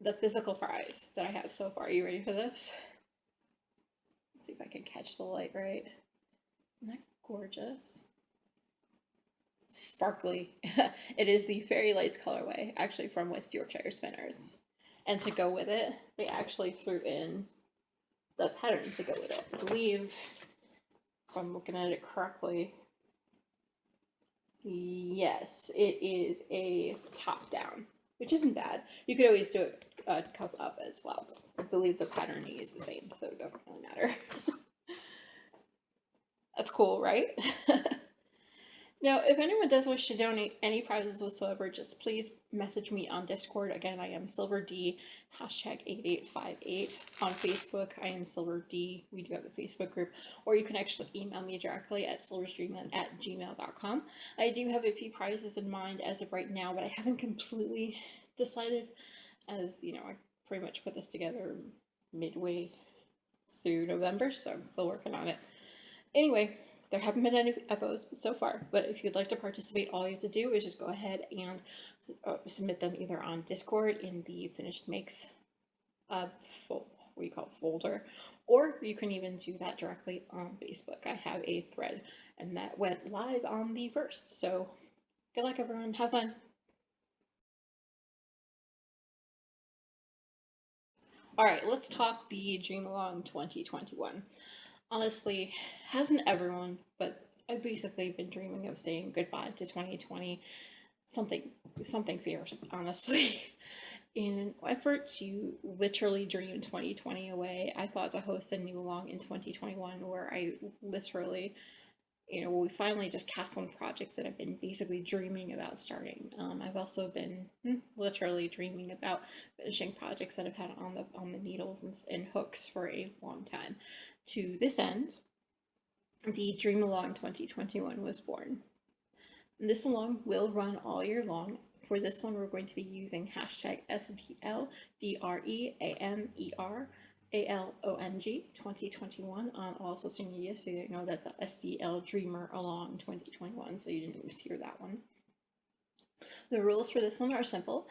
the physical prize that I have so far. Are you ready for this? Let's see if I can catch the light right. Isn't that gorgeous? Sparkly. It is the Fairy Lights colorway, actually from West Yorkshire Spinners. And to go with it, they actually threw in the pattern to go with it. I believe, if I'm looking at it correctly, yes, it is a top down, which isn't bad. You could always do it cuff up as well. I believe the patterning is the same, so it doesn't really matter. That's cool, right? Now, if anyone does wish to donate any prizes whatsoever, just please message me on Discord. Again, I am SilverD, #8858. On Facebook, I am SilverD. We do have a Facebook group. Or you can actually email me directly at silverstreamland@gmail.com. I do have a few prizes in mind as of right now, but I haven't completely decided, as, you know, I pretty much put this together midway through November, so I'm still working on it. Anyway, there haven't been any FOs so far, but if you'd like to participate, all you have to do is just go ahead and submit them either on Discord in the finished makes folder, or you can even do that directly on Facebook. I have a thread, and that went live on the 1st, so good luck, everyone. Have fun. All right, let's talk the Dream Along 2021. Honestly, hasn't everyone, but I've basically been dreaming of saying goodbye to 2020. Something fierce, honestly. In an effort to literally dream 2020 away, I thought to host a new along in 2021 where I literally, we finally just cast on projects that I've been basically dreaming about starting. I've also been literally dreaming about finishing projects that I've had on the needles and hooks for a long time. To this end, the Dream Along 2021 was born. This along will run all year long. For this one, we're going to be using #SDL DREAMERALONG 2021 on all social media, so you know that's a SDL Dreamer Along 2021, so you didn't mishear that one. The rules for this one are simple.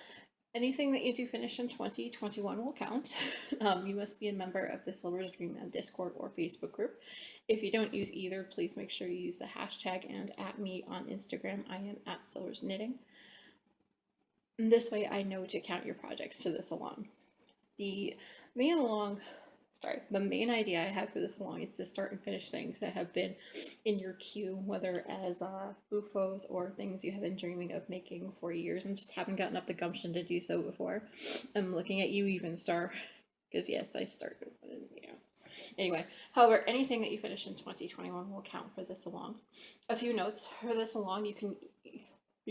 Anything that you do finish in 2021 will count. You must be a member of the Silver's Dreamland Discord or Facebook group. If you don't use either, please make sure you use the hashtag and @me on Instagram. I am @SilversKnitting. This way I know to count your projects to this along. The main along The main idea I had for this along is to start and finish things that have been in your queue, whether as UFOs or things you have been dreaming of making for years and just haven't gotten up the gumption to do so before. I'm looking at you, Even Star, because yes, I started, you know. Anyway, however, anything that you finish in 2021 will count for this along. A few notes for this along: you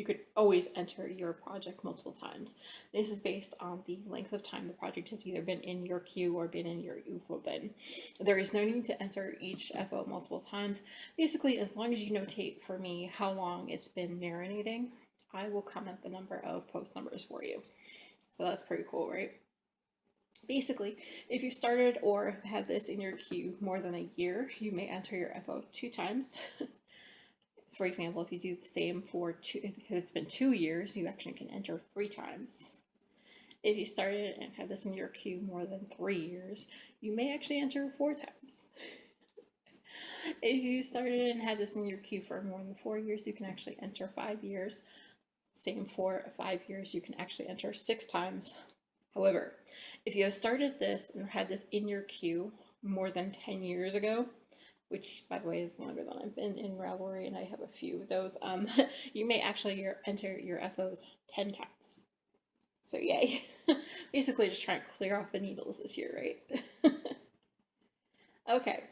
could always enter your project multiple times. This is based on the length of time the project has either been in your queue or been in your UFO bin. There is no need to enter each FO multiple times. Basically, as long as you notate for me how long it's been marinating, I will comment the number of post numbers for you. So that's pretty cool, right? Basically, if you started or had this in your queue more than a year, you may enter your FO 2 times. For example, if you do the same for if it's been 2 years, you actually can enter 3 times. If you started and had this in your queue more than 3 years, you may actually enter 4 times. If you started and had this in your queue for more than 4 years, you can actually enter 5 years. Same for 5 years, you can actually enter 6 times. However, if you have started this and had this in your queue more than 10 years ago, which, by the way, is longer than I've been in Ravelry, and I have a few of those, you may actually enter your FOs 10 times. So yay. Basically just trying to clear off the needles this year, right? Okay,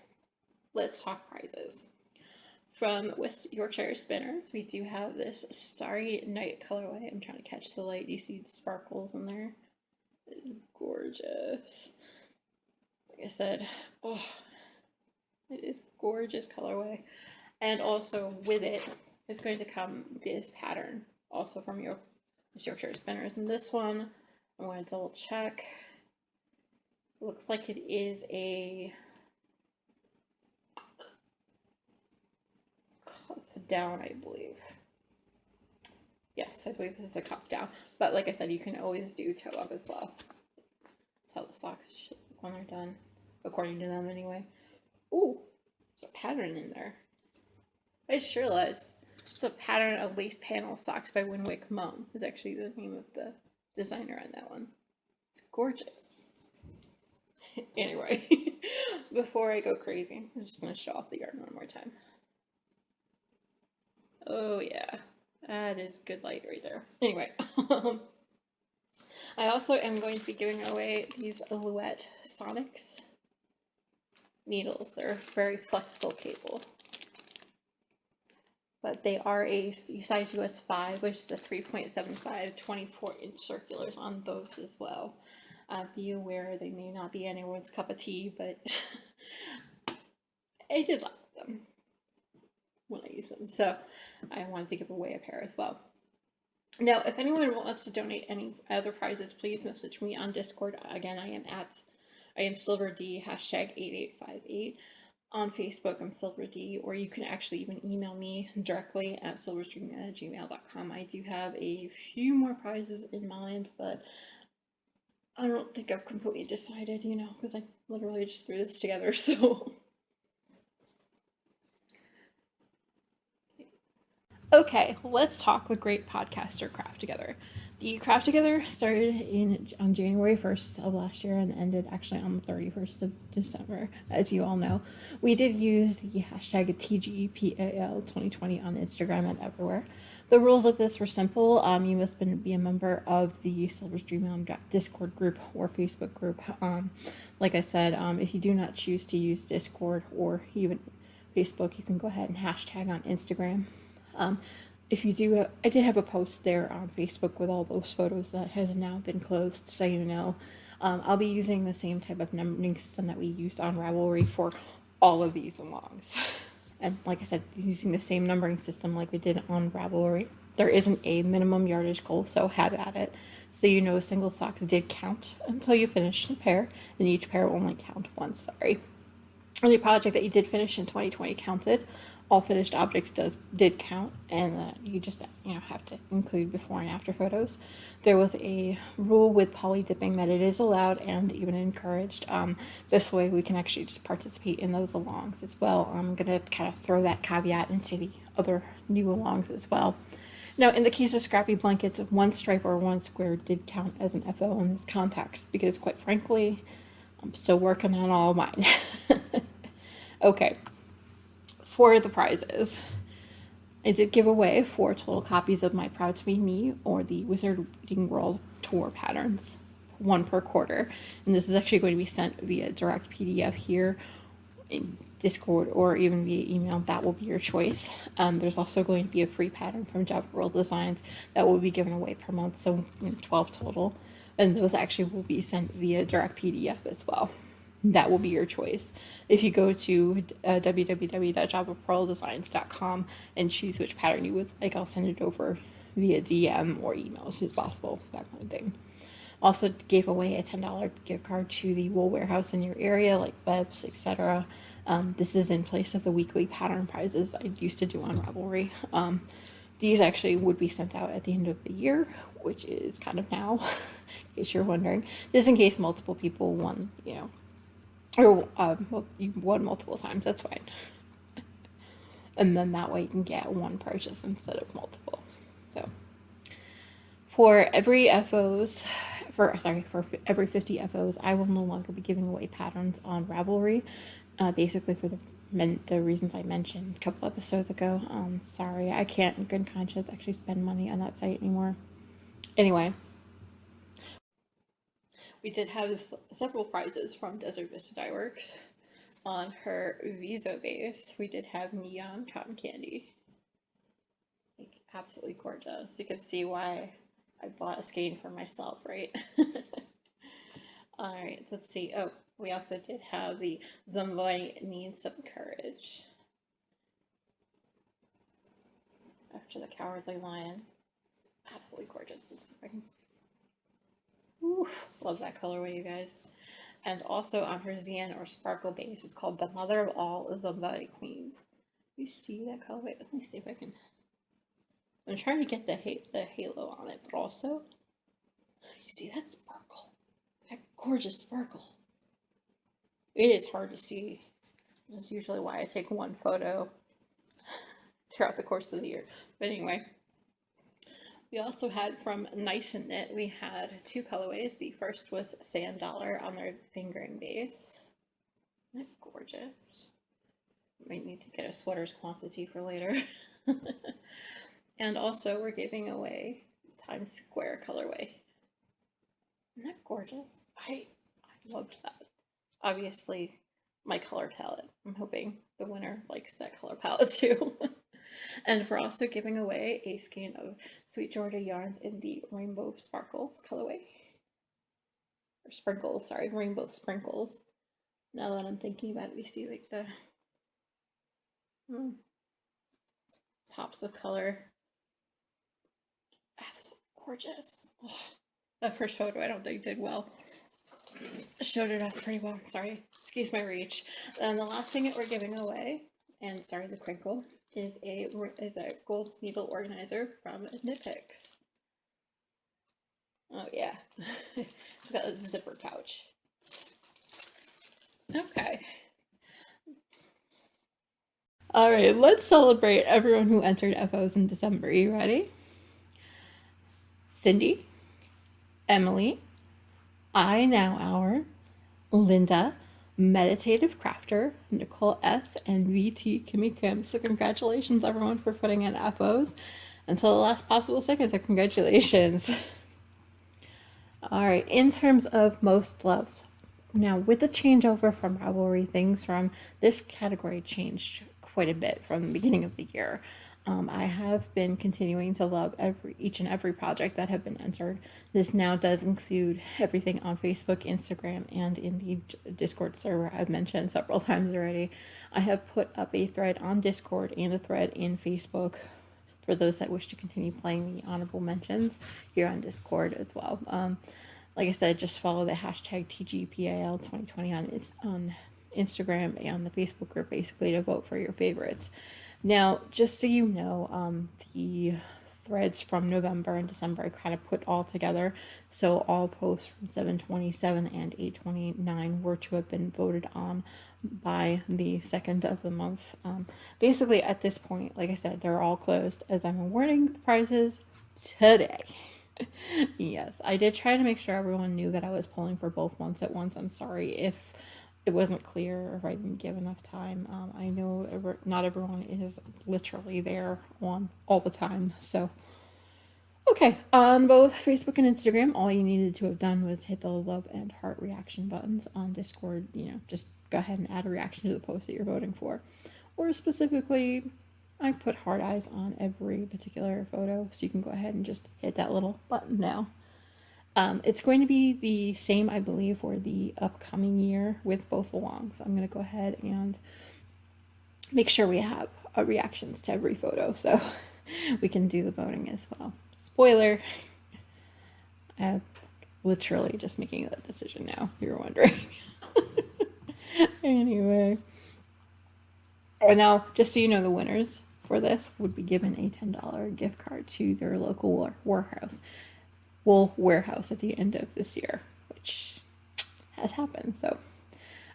let's talk prizes. From West Yorkshire Spinners, we do have this Starry Night colorway. I'm trying to catch the light. You see the sparkles in there? It is gorgeous. Like I said, oh, it is gorgeous colorway. And also with it is going to come this pattern, also from West Yorkshire Spinners. And this one, I'm going to double check. It looks like it is a cuff down, I believe. Yes, I believe this is a cuff down. But like I said, you can always do toe up as well. That's how the socks should look when they're done, according to them anyway. Ooh, there's a pattern in there. I just realized it's a pattern of lace panel socks by Winwick Mum. Is actually the name of the designer on that one. It's gorgeous. Anyway, before I go crazy, I'm just going to show off the yarn one more time. Oh yeah, that is good light right there. Anyway, I also am going to be giving away these Alouette Sonics needles. They're very flexible cable, but they are a size US 5, which is a 3.75 24-inch circulars on those as well. Be aware they may not be anyone's cup of tea, but I did like them when I use them, so I wanted to give away a pair as well. Now, if anyone wants to donate any other prizes, please message me on Discord. Again, I am SilverD, hashtag 8858. On Facebook, I'm SilverD, or you can actually even email me directly at silverstream@gmail.com. I do have a few more prizes in mind, but I don't think I've completely decided, you know, because I literally just threw this together, so. Okay, let's talk the great podcaster Craft Together. The Craft Together started on January 1st of last year and ended actually on the 31st of December, as you all know. We did use the hashtag TGPAL2020 on Instagram and everywhere. The rules of this were simple. You must be a member of the Silverstream Discord group or Facebook group. Like I said, if you do not choose to use Discord or even Facebook, you can go ahead and hashtag on Instagram. If you do, I did have a post there on Facebook with all those photos that has now been closed, so you know. I'll be using the same type of numbering system that we used on Ravelry for all of these alongs. And like I said, using the same numbering system like we did on Ravelry. There isn't a minimum yardage goal, so have at it. So you know single socks did count until you finish a pair, and each pair will only count once, sorry. Any project that you did finish in 2020 counted. All finished objects did count, and you just have to include before and after photos. There was a rule with poly dipping that it is allowed and even encouraged. This way we can actually just participate in those alongs as well. I'm gonna kind of throw that caveat into the other new alongs as well. Now, in the case of scrappy blankets, one stripe or one square did count as an FO in this context because, quite frankly, I'm still working on all mine. Okay, for the prizes, I did give away 4 total copies of My Proud to Be Me or the Wizard Reading World Tour patterns, 1 per quarter. And this is actually going to be sent via direct PDF here in Discord or even via email. That will be your choice. There's also going to be a free pattern from Java World Designs that will be given away per month, so 12 total. And those actually will be sent via direct PDF as well. That will be your choice. If you go to www.javapearldesigns.com and choose which pattern you would like, I'll send it over via DM or email as soon as possible, that kind of thing. Also gave away a $10 gift card to the wool warehouse in your area, like Webs, etc. This is in place of the weekly pattern prizes I used to do on Ravelry. These actually would be sent out at the end of the year, which is kind of now, in case you're wondering. Just in case multiple people won, or you won multiple times, that's fine. And then that way you can get 1 purchase instead of multiple. So for every for every 50 FOs, I will no longer be giving away patterns on Ravelry. Basically for the reasons I mentioned a couple episodes ago. Sorry, I can't in good conscience actually spend money on that site anymore. Anyway, we did have several prizes from Desert Vista Dye Works. On her Viso base, we did have neon cotton candy. Like, absolutely gorgeous. You can see why I bought a skein for myself, right? All right, let's see. Oh, we also did have the Somebody Needs Some Courage. After the Cowardly Lion. Absolutely gorgeous. Let's see if I can... Oof, love that colorway, you guys. And also on her Zian or Sparkle base, it's called The Mother of All Somebody Queens. You see that colorway? Let me see if I can... I'm trying to get the halo on it, but also... You see that sparkle? That gorgeous sparkle. It is hard to see. This is usually why I take 1 photo throughout the course of the year. But anyway... We also had from Nice and Knit, we had 2 colorways. The first was Sand Dollar on their fingering base. Isn't that gorgeous? Might need to get a sweater's quantity for later. And also we're giving away Times Square colorway. Isn't that gorgeous? I loved that. Obviously, my color palette. I'm hoping the winner likes that color palette too. And we're also giving away a skein of Sweet Georgia yarns in the Rainbow Sparkles colorway. Or Sprinkles, sorry, Rainbow Sprinkles. Now that I'm thinking about it, you see like the pops of color. Absolutely gorgeous. Oh, that first photo I don't think did well. Showed it off pretty well. Sorry, excuse my reach. And the last thing that we're giving away, and sorry the crinkle, is a gold needle organizer from Knitpicks. Oh yeah, it's got a zipper pouch. Okay. All right, let's celebrate everyone who entered FOs in December. Are you ready? Cindy, Emily, I Now Hour, Linda, Meditative Crafter, Nicole S, and VT Kimmy Kim. So congratulations everyone for putting in FOs until the last possible second. So congratulations. All right, in terms of most loves, now with the changeover from Ravelry, things from this category changed quite a bit from the beginning of the year. I have been continuing to love each and every project that have been entered. This now does include everything on Facebook, Instagram, and in the Discord server I've mentioned several times already. I have put up a thread on Discord and a thread in Facebook for those that wish to continue playing the honorable mentions here on Discord as well. Like I said, just follow the hashtag TGPAL2020 on Instagram and the Facebook group basically to vote for your favorites. Now, just so you know, the threads from November and December I kind of put all together. So all posts from 7/27 and 8/29 were to have been voted on by the 2nd of the month. Basically, at this point, like I said, they're all closed as I'm awarding the prizes today. Yes, I did try to make sure everyone knew that I was pulling for both months at once. I'm sorry if it wasn't clear or if I didn't give enough time. I know not everyone is literally there on all the time. So, okay, on both Facebook and Instagram, all you needed to have done was hit the love and heart reaction buttons. On Discord, just go ahead and add a reaction to the post that you're voting for. Or specifically, I put heart eyes on every particular photo, so you can go ahead and just hit that little button now. It's going to be the same, I believe, for the upcoming year with both along. So I'm going to go ahead and make sure we have reactions to every photo so we can do the voting as well. Spoiler, I'm literally just making that decision now, if you're wondering. Anyway. Oh, now, just so you know, the winners for this would be given a $10 gift card to their local warehouse at the end of this year, which has happened. So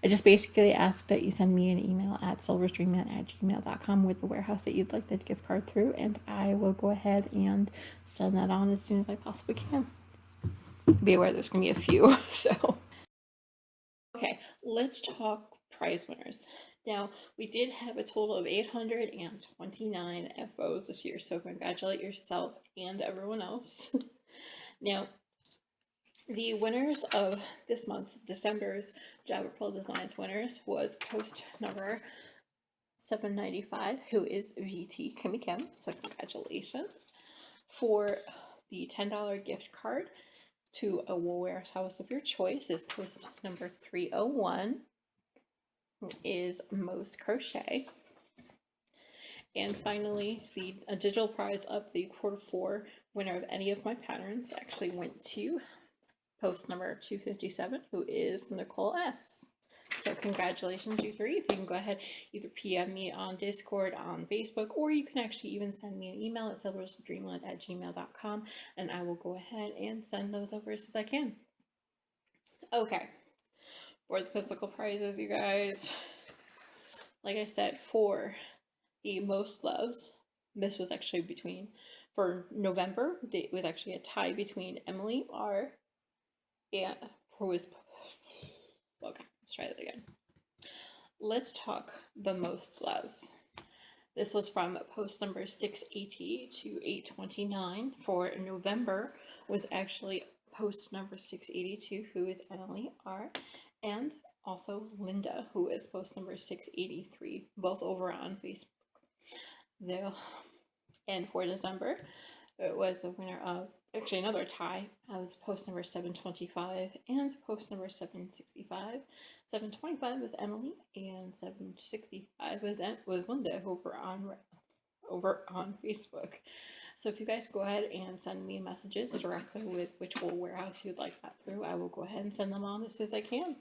I just basically ask that you send me an email at silverstreamman@gmail.com with the warehouse that you'd like that gift card through, and I will go ahead and send that on as soon as I possibly can. Be aware there's going to be a few, so. Okay, let's talk prize winners. Now, we did have a total of 829 FOs this year, so congratulate yourself and everyone else. Now, the winners of this month's December's Java Pearl Designs winners was post number 795, who is VT Kim. So congratulations. For the $10 gift card to a wool warehouse of your choice is post number 301, who is Most Crochet. And finally, the digital prize of the Q4 winner of any of my patterns actually went to post number 257, who is Nicole S. So congratulations, you three. If you can go ahead, either PM me on Discord, on Facebook, or you can actually even send me an email at silverstreamland@gmail.com, and I will go ahead and send those over as soon as I can. Okay, for the physical prizes, you guys, like I said, for the most loves, this was actually for November, it was actually a tie between Emily R. and who was, okay, let's try that again. Let's talk the most loves. This was from post number 680 to 829. For November was actually post number 682, who is Emily R. And also Linda, who is post number 683, both over on Facebook. And for December, it was a winner of actually another tie. It was post number 725 and post number 765. 725 was Emily, and 765 was Linda over on Facebook. So if you guys go ahead and send me messages directly with which wool warehouse you'd like that through, I will go ahead and send them on as soon as I can.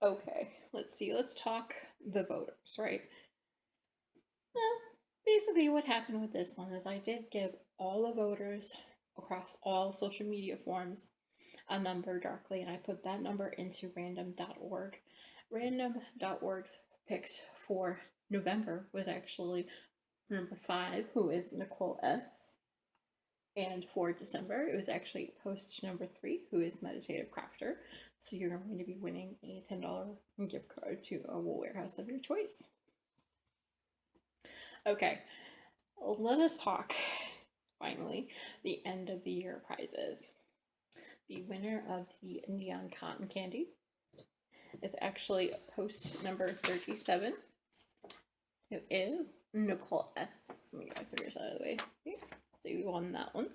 Okay, let's see. Let's talk the voters, right? Well, basically what happened with this one is I did give all the voters across all social media forms a number directly, and I put that number into random.org. Random.org's picks for November was actually number 5, who is Nicole S. And for December, it was actually post number 3, who is Meditative Crafter. So you're going to be winning a $10 gift card to a wool warehouse of your choice. Okay, let us talk, finally, the end of the year prizes. The winner of the Neon Cotton Candy is actually post number 37, who is Nicole S. Let me get my fingers out of the way. So you won that one.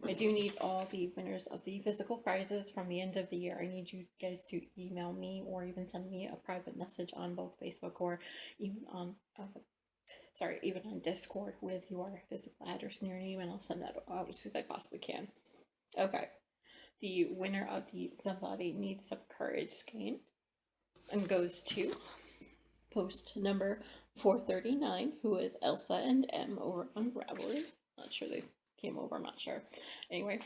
I do need all the winners of the physical prizes from the end of the year. I need you guys to email me or even send me a private message on both Facebook or even on even on Discord with your physical address and your name, and I'll send that out as soon as I possibly can. Okay. The winner of the Somebody Needs Some Courage skein and goes to post number 439, who is Elsa and M over Unraveling. Not sure they came over, I'm not sure. Anyway,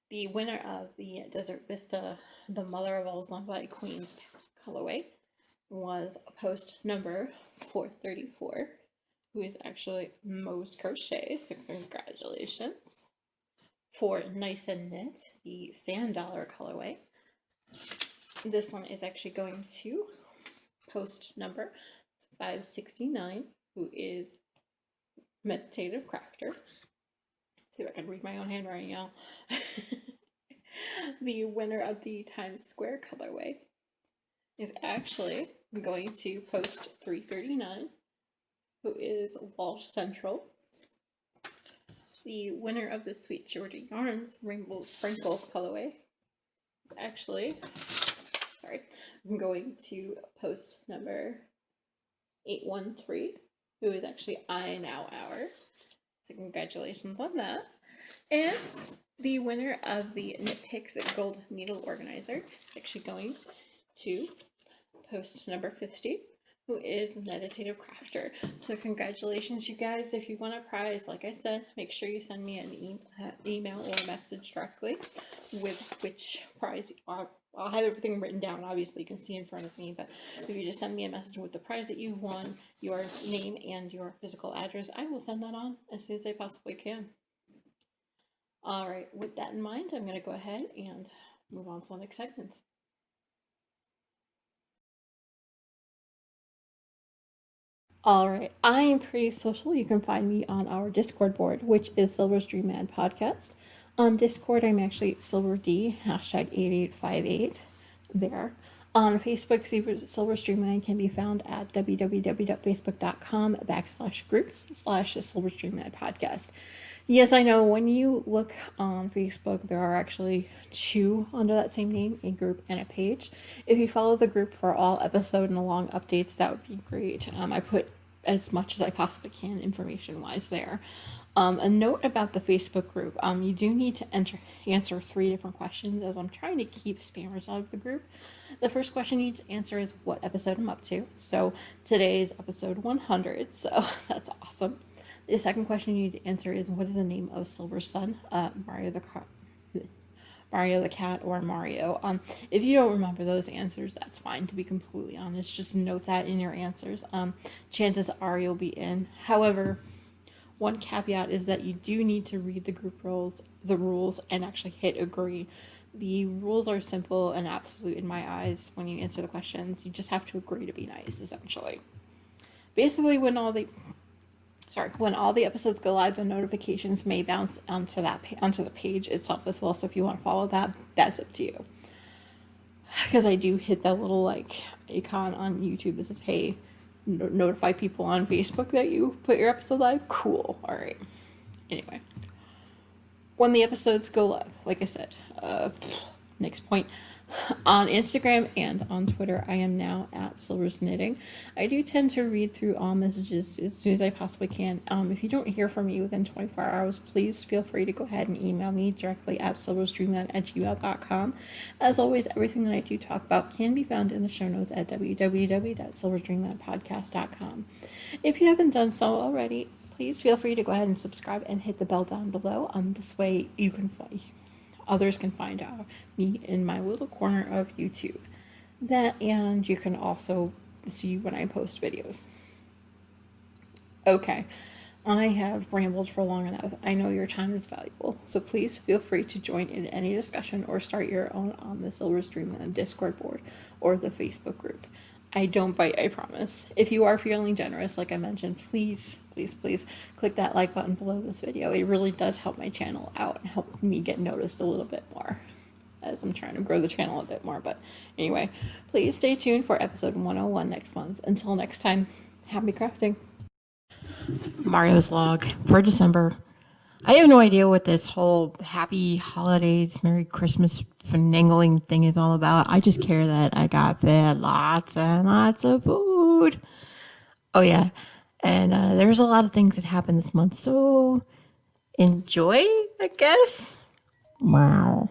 the winner of the Desert Vista, the Mother of All Zombie Queens colorway was post number 434, who is actually Mo's Crochet, so congratulations. For Nice and Knit, the Sand Dollar colorway. This one is actually going to post number 569, who is Meditative Crafter. See if I can read my own handwriting, y'all. The winner of the Times Square colorway is actually going to post 339, who is Walsh Central. The winner of the Sweet Georgia Yarns Rainbow Sprinkles colorway is actually, I'm going to post number 813, who is actually I Now Hour. So congratulations on that. And the winner of the Knit Picks Gold Needle Organizer is actually going to post number 50, who is Meditative Crafter. So congratulations, you guys. If you want a prize, like I said, make sure you send me an email or message directly with which prize. I'll have everything written down. Obviously, you can see in front of me, but if you just send me a message with the prize that you won, your name, and your physical address, I will send that on as soon as I possibly can. All right, with that in mind, I'm going to go ahead and move on to the next segment. All right, I am pretty social. You can find me on our Discord board, which is Silver's Dream Man Podcast. On Discord, I'm actually SilverD, hashtag 8858 there. On Facebook, Silver Stream Man can be found at www.facebook.com/groups/Silver Stream Man Podcast. Yes, I know when you look on Facebook, there are actually two under that same name, a group and a page. If you follow the group for all episode and along updates, that would be great. I put as much as I possibly can information-wise there. A note about the Facebook group, you do need to answer 3 different questions as I'm trying to keep spammers out of the group. The first question you need to answer is what episode I'm up to. So today's episode 100, so that's awesome. The second question you need to answer is what is the name of Silver's son, Mario the cat, or Mario. If you don't remember those answers, that's fine. To be completely honest, just note that in your answers. Chances are you'll be in. However, one caveat is that you do need to read the group rules, and actually hit agree. The rules are simple and absolute in my eyes when you answer the questions. You just have to agree to be nice, essentially. Basically, when all the episodes go live, the notifications may bounce onto the page itself as well. So if you want to follow that, that's up to you. Because I do hit that little icon on YouTube that says, "Hey, notify people on Facebook that you put your episode live." Cool. All right. Anyway, when the episodes go live, like I said, next point. On Instagram and on Twitter, I am now at Silver's Knitting. I do tend to read through all messages as soon as I possibly can. If you don't hear from me within 24 hours, please feel free to go ahead and email me directly at silverstreamland@gmail.com. As always, everything that I do talk about can be found in the show notes at www.silverstreamlandpodcast.com. If you haven't done so already, please feel free to go ahead and subscribe and hit the bell down below. This way you can others can find me in my little corner of YouTube. That, and you can also see when I post videos. Okay, I have rambled for long enough. I know your time is valuable, so please feel free to join in any discussion or start your own on the Silver Streamland Discord board or the Facebook group. I don't bite, I promise. If you are feeling generous, like I mentioned, please click that like button below this video. It really does help my channel out and help me get noticed a little bit more as I'm trying to grow the channel a bit more. But anyway, please stay tuned for episode 101 next month. Until next time, happy crafting. Mario's log for December. I have no idea what this whole happy holidays, Merry Christmas finagling thing is all about. I just care that I got fed lots and lots of food. Oh, yeah. And there's a lot of things that happened this month, so enjoy, I guess. Wow.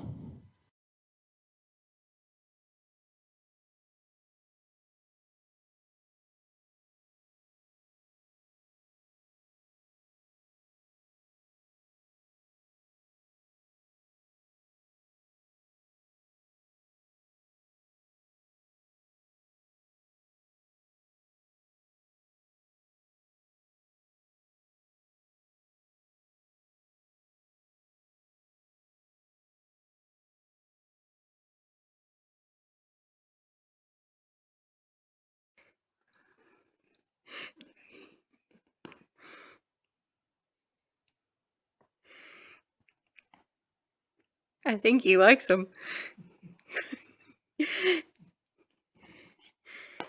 I think he likes them.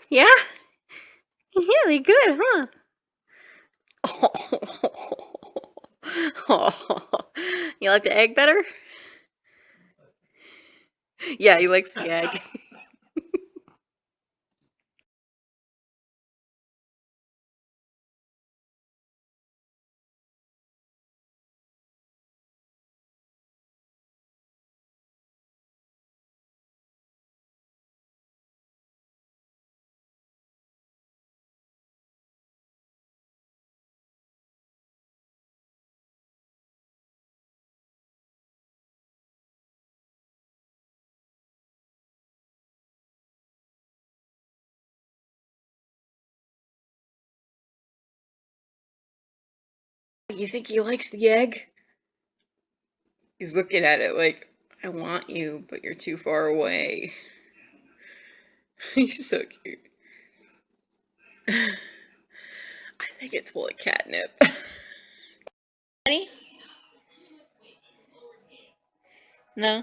Yeah? Yeah, they good, huh? You like the egg better? Yeah, he likes the egg. You think he likes the egg? He's looking at it like, I want you, but you're too far away. He's so cute. I think it's full of catnip. Any? No?